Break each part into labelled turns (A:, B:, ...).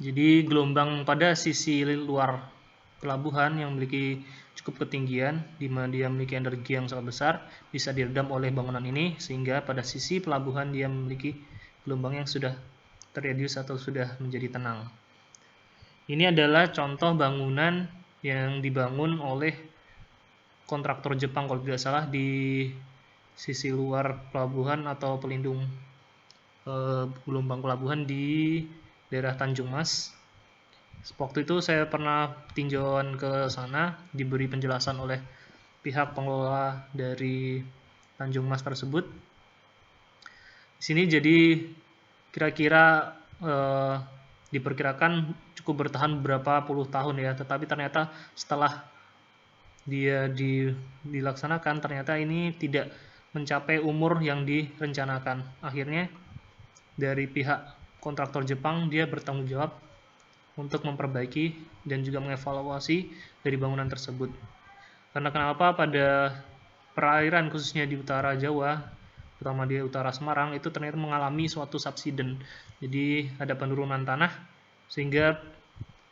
A: Jadi gelombang pada sisi luar pelabuhan yang memiliki cukup ketinggian, di mana dia memiliki energi yang sangat besar, bisa diredam oleh bangunan ini, sehingga pada sisi pelabuhan dia memiliki gelombang yang sudah terreduce atau sudah menjadi tenang. Ini adalah contoh bangunan yang dibangun oleh kontraktor Jepang kalau tidak salah di sisi luar pelabuhan atau pelindung gelombang pelabuhan di daerah Tanjung Mas. Waktu itu saya pernah tinjauan ke sana, diberi penjelasan oleh pihak pengelola dari Tanjung Mas tersebut. Di sini jadi kira-kira diperkirakan cukup bertahan beberapa puluh tahun ya, tetapi ternyata setelah dia dilaksanakan ternyata ini tidak mencapai umur yang direncanakan. Akhirnya dari pihak kontraktor Jepang dia bertanggung jawab untuk memperbaiki dan juga mengevaluasi dari bangunan tersebut. Karena kenapa pada perairan khususnya di utara Jawa, terutama di utara Semarang, itu ternyata mengalami suatu subsiden. Jadi ada penurunan tanah sehingga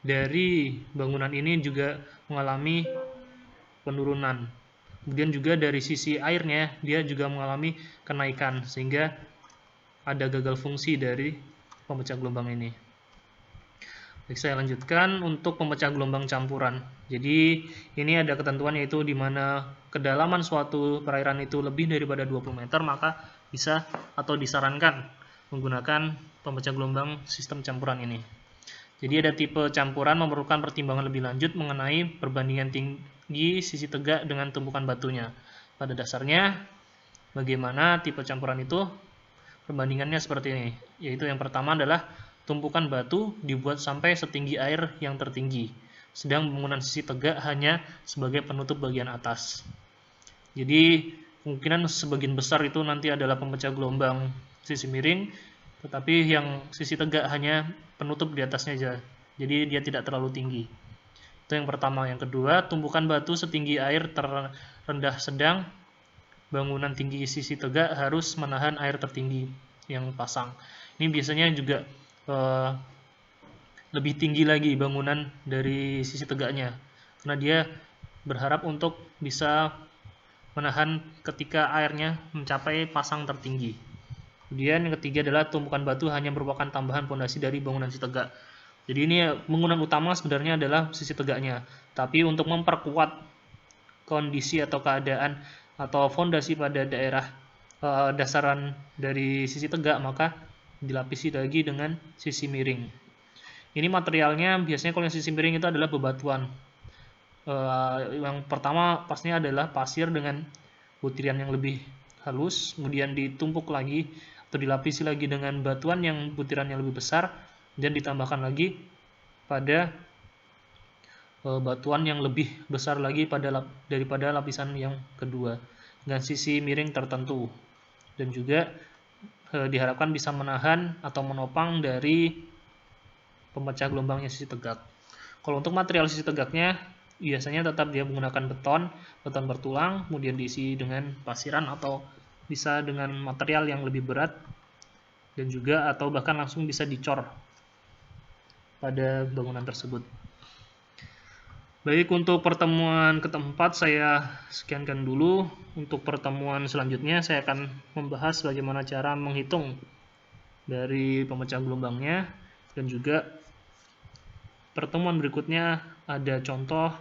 A: dari bangunan ini juga mengalami penurunan. Kemudian juga dari sisi airnya dia juga mengalami kenaikan sehingga ada gagal fungsi dari pemecah gelombang ini. Baik, saya lanjutkan untuk pemecah gelombang campuran. Jadi ini ada ketentuan yaitu di mana kedalaman suatu perairan itu lebih daripada 20 meter maka bisa atau disarankan menggunakan pemecah gelombang sistem campuran ini. Jadi ada tipe campuran memerlukan pertimbangan lebih lanjut mengenai perbandingan tinggi sisi tegak dengan tumpukan batunya. Pada dasarnya bagaimana tipe campuran itu? Perbandingannya seperti ini, yaitu yang pertama adalah tumpukan batu dibuat sampai setinggi air yang tertinggi, sedang bangunan sisi tegak hanya sebagai penutup bagian atas. Jadi kemungkinan sebagian besar itu nanti adalah pemecah gelombang sisi miring, tetapi yang sisi tegak hanya penutup di atasnya saja, jadi dia tidak terlalu tinggi. Itu yang pertama. Yang kedua, tumpukan batu setinggi air terendah sedang, bangunan tinggi sisi tegak harus menahan air tertinggi yang pasang. Ini biasanya juga lebih tinggi lagi bangunan dari sisi tegaknya, karena dia berharap untuk bisa menahan ketika airnya mencapai pasang tertinggi. Kemudian yang ketiga adalah tumpukan batu hanya merupakan tambahan fondasi dari bangunan sisi tegak. Jadi ini bangunan utama sebenarnya adalah sisi tegaknya, tapi untuk memperkuat kondisi atau keadaan atau fondasi pada daerah dasaran dari sisi tegak, maka dilapisi lagi dengan sisi miring. Ini materialnya biasanya kalau yang sisi miring itu adalah bebatuan. Yang pertama pastinya adalah pasir dengan butiran yang lebih halus, kemudian ditumpuk lagi atau dilapisi lagi dengan batuan yang butirannya lebih besar, dan ditambahkan lagi pada batuan yang lebih besar lagi daripada lapisan yang kedua dengan sisi miring tertentu, dan juga diharapkan bisa menahan atau menopang dari pemecah gelombangnya sisi tegak. Kalau untuk material sisi tegaknya biasanya tetap dia menggunakan beton bertulang, kemudian diisi dengan pasiran atau bisa dengan material yang lebih berat, dan juga atau bahkan langsung bisa dicor pada bangunan tersebut. Baik, untuk pertemuan keempat saya sekiankan dulu. Untuk pertemuan selanjutnya saya akan membahas bagaimana cara menghitung dari pemecah gelombangnya, dan juga pertemuan berikutnya ada contoh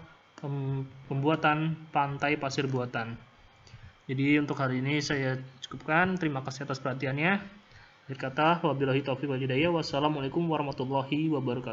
A: pembuatan pantai pasir buatan. Jadi untuk hari ini saya cukupkan. Terima kasih atas perhatiannya. Akhir kata, wabillahi taufiq wal hidayah. Wassalamualaikum warahmatullahi wabarakatuh.